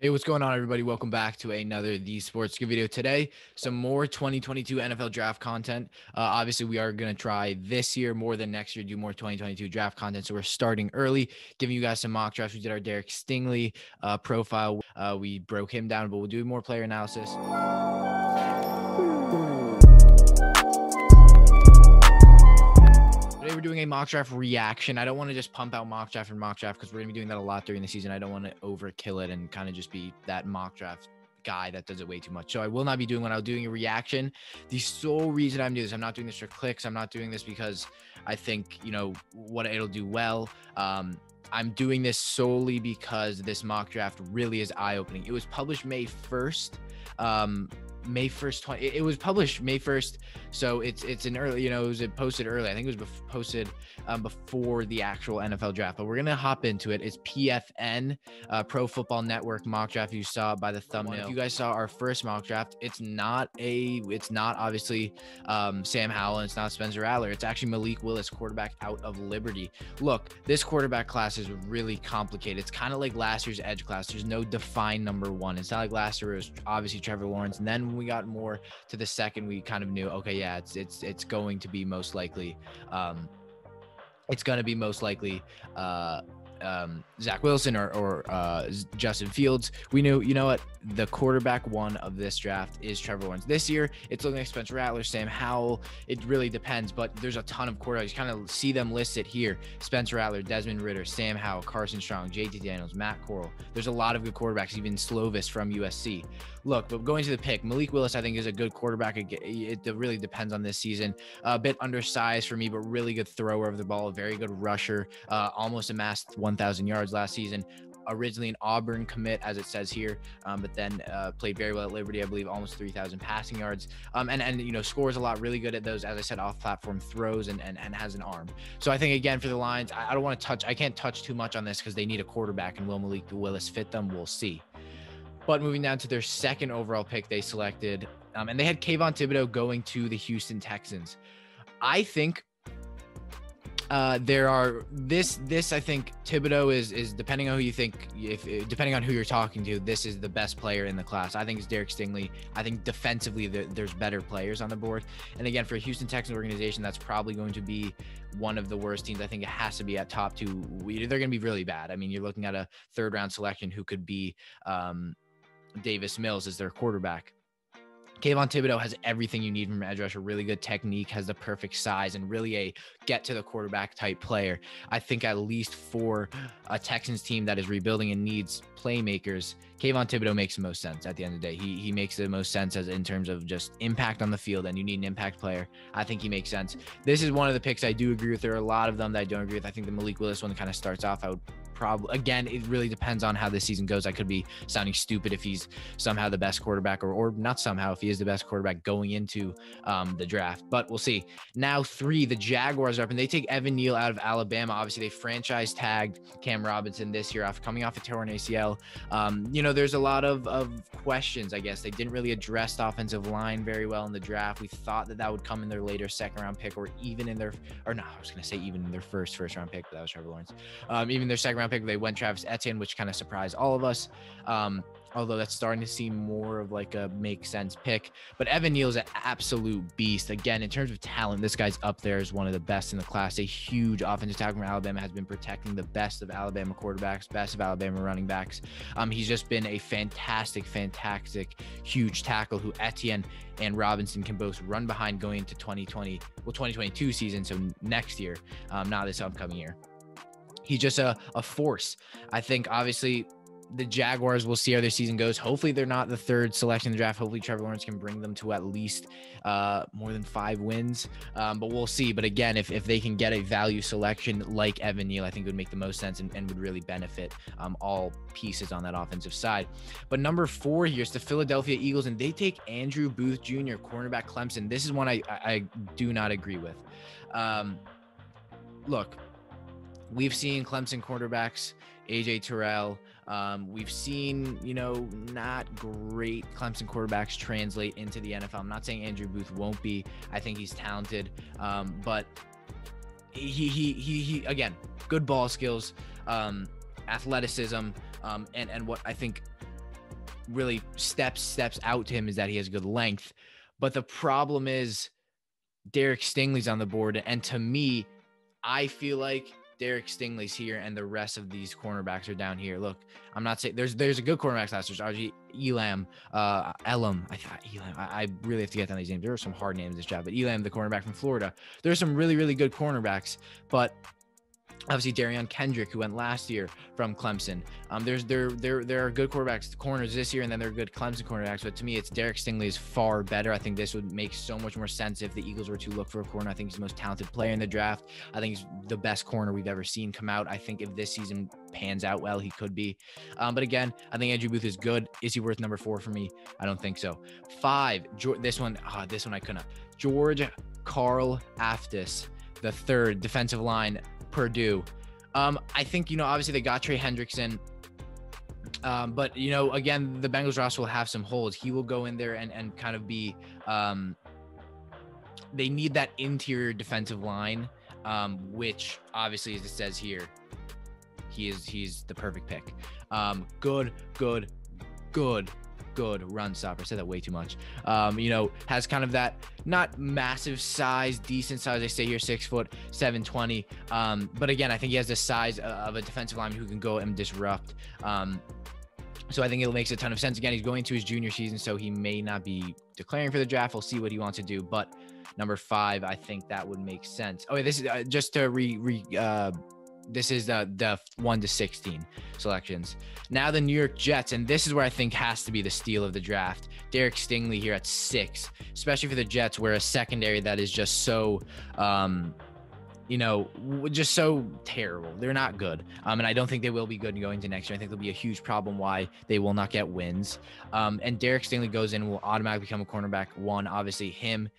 Hey, what's going on, everybody? Welcome back to another The Sports Good video. Today, some more 2022 NFL draft content. Obviously, we are going to try this year more than next year, do more 2022 draft content. So we're starting early, giving you guys some mock drafts. We did our Derek Stingley profile. We broke him down, but we'll do more player analysis. Today we're doing a mock draft reaction. I don't want to just pump out mock draft and mock draft because we're going to be doing that a lot during the season. I don't want to overkill it and kind of just be that mock draft guy that does it way too much. So I will not be doing when I'm doing a reaction. The sole reason I'm doing this, I'm not doing this for clicks. I'm not doing this because I think, what it'll do well. I'm doing this solely because this mock draft really is eye-opening. It was published May 1st. May 1st, it was published May 1st. So it's an early, it was posted early. I think it was posted before the actual NFL draft, but we're going to hop into it. It's PFN, Pro Football Network mock draft. You saw it by the thumbnail. If you guys saw our first mock draft, it's not obviously Sam Howell, and it's not Spencer Rattler. It's actually Malik Willis, quarterback out of Liberty. Look, this quarterback class is really complicated. It's kind of like last year's edge class. There's no defined number one. It's not like last year it was obviously Trevor Lawrence, and then when we got more to the second, we kind of knew, okay, yeah, it's going to be most likely Zach Wilson or Justin Fields. We knew, what, the quarterback one of this draft is Trevor Lawrence. This year, it's looking like Spencer Rattler, Sam Howell. It really depends, but there's a ton of quarterbacks. You kind of see them listed here: Spencer Rattler, Desmond Ridder, Sam Howell, Carson Strong, JT Daniels, Matt Corral. There's a lot of good quarterbacks, even Slovis from USC. Look, but going to the pick, Malik Willis, I think, is a good quarterback. It really depends on this season. A bit undersized for me, but really good thrower of the ball, a very good rusher, almost amassed 1,000 yards last season. Originally an Auburn commit, as it says here, but then played very well at Liberty, I believe, almost 3,000 passing yards, and scores a lot, really good at those, as I said, off-platform throws and has an arm. So I think, again, for the Lions, I can't touch too much on this because they need a quarterback, and will Malik Willis fit them? We'll see. But moving down to their second overall pick, they selected, and they had Kayvon Thibodeau going to the Houston Texans. I think I think Thibodeau is depending on who you think, depending on who you're talking to, this is the best player in the class. I think it's Derek Stingley. I think defensively there's better players on the board. And again, for a Houston Texans organization, that's probably going to be one of the worst teams. I think it has to be at top two. They're going to be really bad. I mean, you're looking at a third round selection who could be Davis Mills as their quarterback. Kayvon Thibodeau has everything you need from an edge rusher, really good technique, has the perfect size, and really a get to the quarterback type player. I think at least for a Texans team that is rebuilding and needs playmakers, Kayvon Thibodeau makes the most sense at the end of the day. He makes the most sense in terms of just impact on the field, and you need an impact player. I think he makes sense. This is one of the picks I do agree with. There are a lot of them that I don't agree with. I think the Malik Willis one kind of starts off, I would probably, again, it really depends on how this season goes. I could be sounding stupid if he's somehow the best quarterback, or not somehow, if he is the best quarterback going into the draft, but we'll see. Now 3, the Jaguars are up, and they take Evan Neal out of Alabama. Obviously, they franchise tagged Cam Robinson this year after coming off a torn ACL. There's a lot of questions, I guess. They didn't really address the offensive line very well in the draft. We thought that would come in their later second round pick, or even in their, even in their first round pick, but that was Trevor Lawrence. Even their second round pick, they went Travis Etienne, which kind of surprised all of us. Although that's starting to seem more of like a make sense pick. But Evan Neal is an absolute beast. Again, in terms of talent, this guy's up there as one of the best in the class. A huge offensive tackle from Alabama, has been protecting the best of Alabama quarterbacks, best of Alabama running backs. He's just been a fantastic, huge tackle who Etienne and Robinson can both run behind going into 2022 season. So next year, not this upcoming year. He's just a force. I think, obviously, the Jaguars, will see how their season goes. Hopefully they're not the third selection in the draft. Hopefully Trevor Lawrence can bring them to at least more than 5 wins. But we'll see. But again, if they can get a value selection like Evan Neal, I think it would make the most sense and would really benefit all pieces on that offensive side. But number 4 here is the Philadelphia Eagles, and they take Andrew Booth Jr., cornerback, Clemson. This is one I do not agree with. Look, we've seen Clemson quarterbacks, AJ Terrell. We've seen, not great Clemson quarterbacks translate into the NFL. I'm not saying Andrew Booth won't be. I think he's talented, but he again, good ball skills, athleticism, and what I think really steps out to him is that he has good length. But the problem is Derek Stingley's on the board. And to me, I feel like Derek Stingley's here and the rest of these cornerbacks are down here. Look, I'm not saying there's a good cornerback class. There's RG Elam, Elam. I really have to get down these names. There are some hard names in this job, but Elam, the cornerback from Florida. There's some really, really good cornerbacks, but obviously Darion Kendrick, who went last year from Clemson. There are good quarterbacks, corners this year, and then there are good Clemson cornerbacks. But to me, it's Derek Stingley is far better. I think this would make so much more sense if the Eagles were to look for a corner. I think he's the most talented player in the draft. I think he's the best corner we've ever seen come out. I think if this season pans out well, he could be. But again, I think Andrew Booth is good. Is he worth number 4 for me? I don't think so. 5, this one I couldn't. George Karl Aftis, the third defensive line, Purdue. I think, obviously they got Trey Hendrickson. But, again, the Bengals roster will have some holes. He will go in there and kind of be they need that interior defensive line, which obviously, as it says here, he's the perfect pick. Good run stopper. I said that way too much. Has kind of that not massive size, decent size. I say here 6 foot, 720. But again, I think he has the size of a defensive lineman who can go and disrupt. So I think it makes a ton of sense. Again, he's going to his junior season, so he may not be declaring for the draft. We'll see what he wants to do. But number 5, I think that would make sense. Oh, this is just to this is the 1 to 16 selections. Now the New York Jets, and this is where I think has to be the steal of the draft. Derek Stingley here at 6, especially for the Jets, where a secondary that is just so, just so terrible. They're not good. And I don't think they will be good going into next year. I think there'll be a huge problem why they will not get wins. And Derek Stingley goes in and will automatically become a cornerback 1. Obviously him,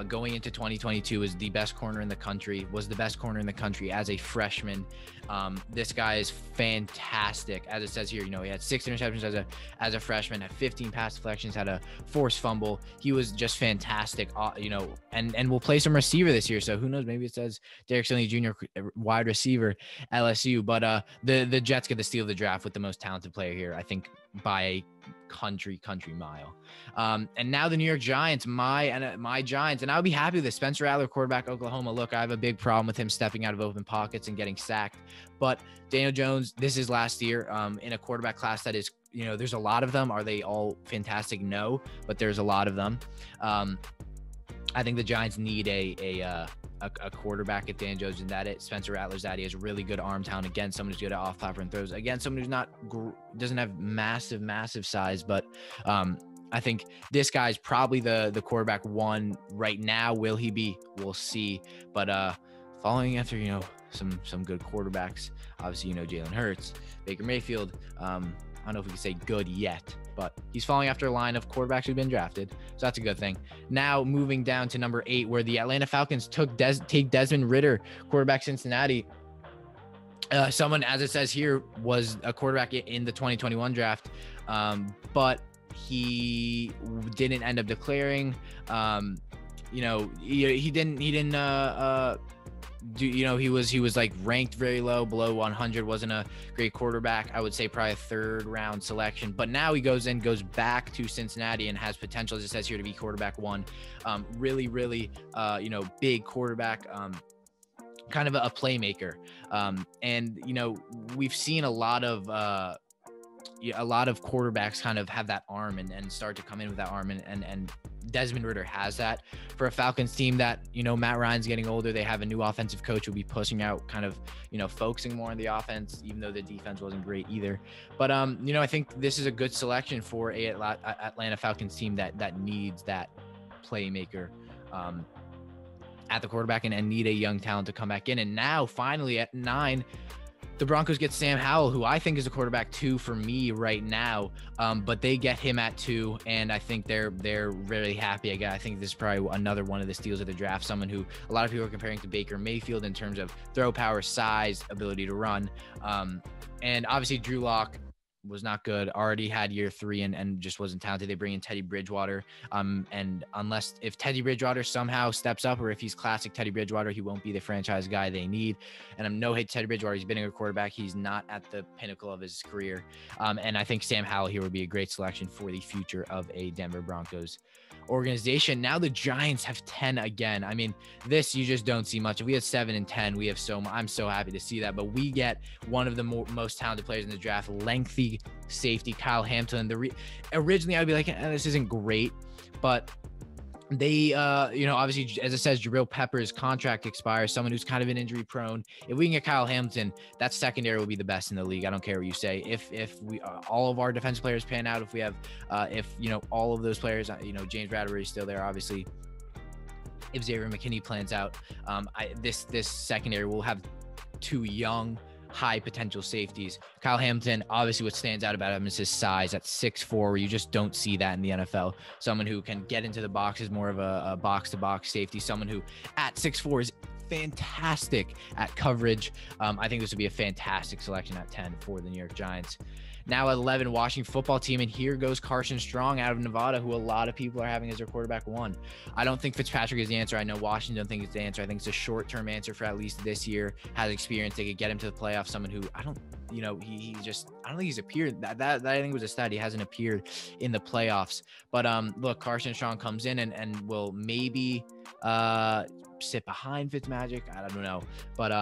going into 2022 is the best corner in the country, was the best corner in the country as a freshman. This guy is fantastic. As it says here, he had 6 interceptions as a freshman, had 15 pass deflections, had a forced fumble. He was just fantastic, and will play some receiver this year. So who knows, maybe it says Derek Stingley Jr. wide receiver, LSU. But the Jets get the steal of the draft with the most talented player here, I think, by a country mile. And now the New York Giants, my Giants, and I would be happy with this. Spencer Rattler, quarterback, Oklahoma. Look, I have a big problem with him stepping out of open pockets and getting sacked. But Daniel Jones, this is last year in a quarterback class that is, there's a lot of them. Are they all fantastic? No, but there's a lot of them. I think the Giants need a quarterback at Dan Jones, and that it. Spencer Rattler's that. He has really good arm talent. Again, someone who's good at off-platform throws. Again, someone who's doesn't have massive size, but I think this guy's probably the quarterback 1 right now. Will he be? We'll see. But following after, some good quarterbacks, obviously, Jalen Hurts, Baker Mayfield. I don't know if we can say good yet, but he's falling after a line of quarterbacks who've been drafted. So that's a good thing. Now moving down to number 8, where the Atlanta Falcons take Desmond Ridder, quarterback Cincinnati. Someone, as it says here, was a quarterback in the 2021 draft, but he didn't end up declaring. He didn't he was like ranked very low, below 100, wasn't a great quarterback. I would say probably a 3rd round selection, but now he goes back to Cincinnati and has potential, as it says here, to be quarterback 1. Really, big quarterback, kind of a playmaker. And we've seen a lot of quarterbacks kind of have that arm and start to come in with that arm, and Desmond Ridder has that. For a Falcons team that, Matt Ryan's getting older, they have a new offensive coach who'll be pushing out kind of, focusing more on the offense, even though the defense wasn't great either. But, I think this is a good selection for a Atlanta Falcons team that needs that playmaker at the quarterback and need a young talent to come back in. And now finally at 9, the Broncos get Sam Howell, who I think is a quarterback 2 for me right now, but they get him at 2, and I think they're really happy. Again, I think this is probably another one of the steals of the draft, someone who a lot of people are comparing to Baker Mayfield in terms of throw power, size, ability to run, and obviously Drew Lock was not good. Already had year 3 and just wasn't talented. They bring in Teddy Bridgewater. And if Teddy Bridgewater somehow steps up, or if he's classic Teddy Bridgewater, he won't be the franchise guy they need. And I'm no hate Teddy Bridgewater. He's been a good quarterback. He's not at the pinnacle of his career. And I think Sam Howell here would be a great selection for the future of a Denver Broncos organization. Now the Giants have 10 again. I mean, this you just don't see much. If we had 7 and 10, we have I'm so happy to see that. But we get one of the most talented players in the draft, lengthy safety, Kyle Hamilton. Originally I'd be like, this isn't great, but they, obviously, as it says, Jabril Peppers' contract expires, someone who's kind of been injury prone. If we can get Kyle Hamilton, that secondary will be the best in the league. I don't care what you say. If we all of our defensive players pan out, if we have, all of those players, James Bradbury is still there, obviously. If Xavier McKinney plans out, this secondary will have 2 young, high potential safeties. Kyle Hamilton, obviously what stands out about him is his size at 6'4", where you just don't see that in the NFL. Someone who can get into the box is more of a box-to-box safety. Someone who at 6'4" is fantastic at coverage. I think this would be a fantastic selection at 10 for the New York Giants. Now at 11, Washington football team, and here goes Carson Strong out of Nevada, who a lot of people are having as their quarterback 1. I don't think Fitzpatrick is the answer. I know Washington don't think it's the answer. I think it's a short-term answer for at least this year. Has experience. They could get him to the playoffs. Someone who I don't think he's appeared. That I think was a stat. He hasn't appeared in the playoffs. But look, Carson Strong comes in and will maybe sit behind Fitzmagic. I don't know, but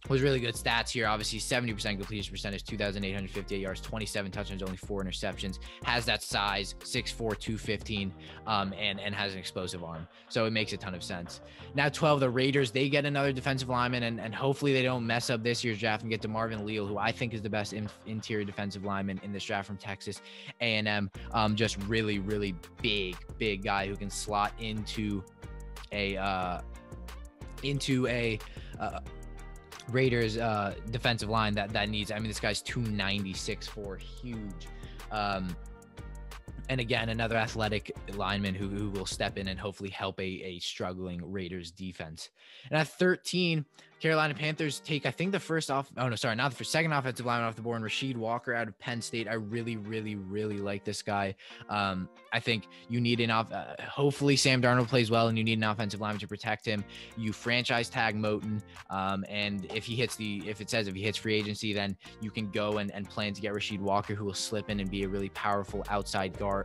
was really good stats here. Obviously 70% completion percentage, 2,858 yards, 27 touchdowns, only 4 interceptions. Has that size, 6'4", 215, and has an explosive arm. So it makes a ton of sense. Now 12, the Raiders, they get another defensive lineman, and hopefully they don't mess up this year's draft and get DeMarvin Leal, who I think is the best interior defensive lineman in this draft from Texas A&M. Just really, really big guy who can slot into a Raiders defensive line that needs, I mean, this guy's 296 huge. And again, another athletic lineman who will step in and hopefully help a struggling Raiders defense. And at 13, Carolina Panthers take, I think the second offensive lineman off the board, Rasheed Walker out of Penn State. I really like this guy. I think you need hopefully Sam Darnold plays well and you need an offensive lineman to protect him. You franchise tag Moton. And if he hits free agency, then you can go and plan to get Rasheed Walker, who will slip in and be a really powerful outside guard,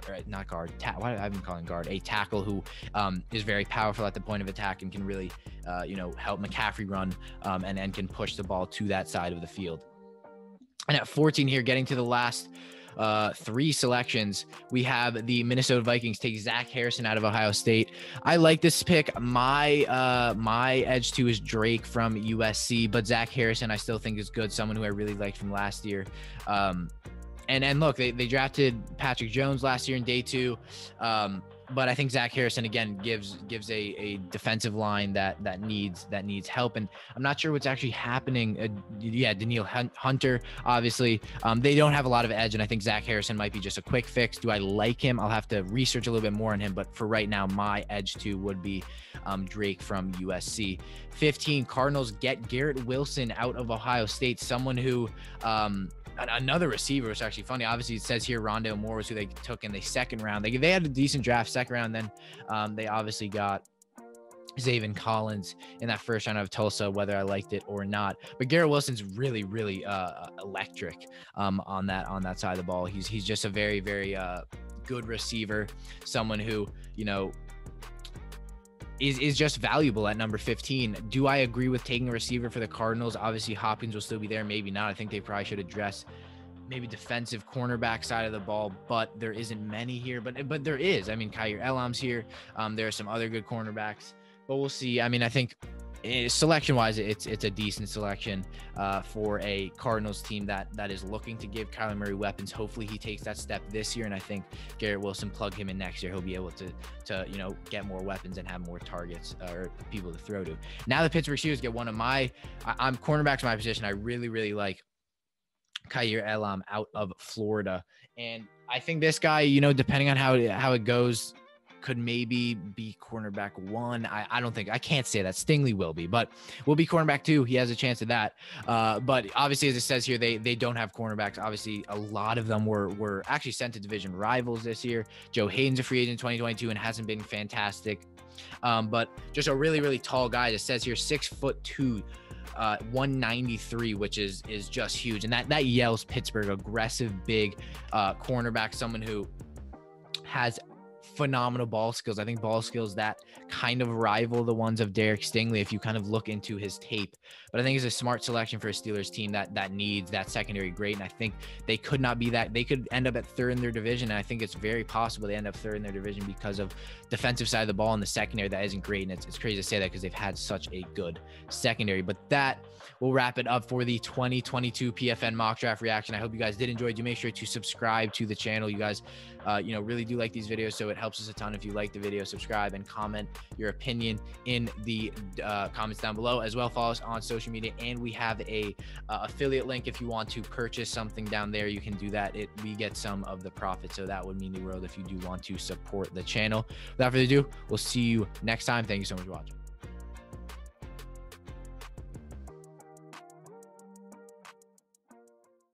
why have I been calling guard? A tackle who is very powerful at the point of attack and can really, help McCaffrey run and can push the ball to that side of the field. And at 14 here, getting to the last 3 selections, we have the Minnesota Vikings take Zach Harrison out of Ohio State. I like this pick. My edge 2 is Drake from USC, but Zach Harrison I still think is good. Someone who I really liked from last year. And look, they drafted Patrick Jones last year in day 2. But I think Zach Harrison again gives a defensive line that needs help, and I'm not sure what's actually happening. Danielle Hunter, obviously, they don't have a lot of edge, and I think Zach Harrison might be just a quick fix. Do I like him? I'll have to research a little bit more on him, but for right now, my edge 2 would be Drake from USC. 15, Cardinals get Garrett Wilson out of Ohio State, someone who another receiver, which is actually funny. Obviously, it says here Rondale Moore was who they took in the second round. They had a decent draft second round. Then they obviously got Zaven Collins in that first round of Tulsa, whether I liked it or not. But Garrett Wilson's really electric on that side of the ball. He's just a very good receiver, someone who is just valuable at number 15. Do I agree with taking a receiver for the Cardinals? Obviously, Hopkins will still be there. Maybe not. I think they probably should address maybe defensive cornerback side of the ball, but there isn't many here. But there is. I mean, Kyer Elam's here. There are some other good cornerbacks, but we'll see. I mean, I think selection-wise, it's a decent selection for a Cardinals team that is looking to give Kyler Murray weapons. Hopefully, he takes that step this year, and I think Garrett Wilson, plug him in next year, he'll be able to get more weapons and have more targets or people to throw to. Now the Pittsburgh Steelers get one of I'm cornerbacks in my position. I really like Kyer Elam out of Florida, and I think this guy, depending on how it goes could maybe be cornerback 1. I can't say that. Stingley will be, but will be cornerback 2. He has a chance of that. But obviously, as it says here, they don't have cornerbacks. Obviously, a lot of them were actually sent to division rivals this year. Joe Hayden's a free agent in 2022 and hasn't been fantastic. But just a really, really tall guy. It says here 6'2", 193, which is just huge. And that yells Pittsburgh, aggressive, big cornerback, someone who has phenomenal ball skills. I think ball skills that kind of rival the ones of Derek Stingley if you kind of look into his tape. But I think it's a smart selection for a Steelers team that needs that secondary great. And I think they could not be that. They could end up at 3rd in their division. And I think it's very possible they end up 3rd in their division because of defensive side of the ball and the secondary that isn't great. And it's crazy to say that because they've had such a good secondary. But that will wrap it up for the 2022 PFN mock draft reaction. I hope you guys did enjoy. Do make sure to subscribe to the channel. You guys, really do like these videos, so it helps us a ton if you like the video. Subscribe and comment your opinion in the comments down below. As well, follow us on social media, and we have a affiliate link if you want to purchase something down there. You can do that. We get some of the profit, so that would mean the world if you do want to support the channel. Without further ado, we'll see you next time. Thank you so much for watching.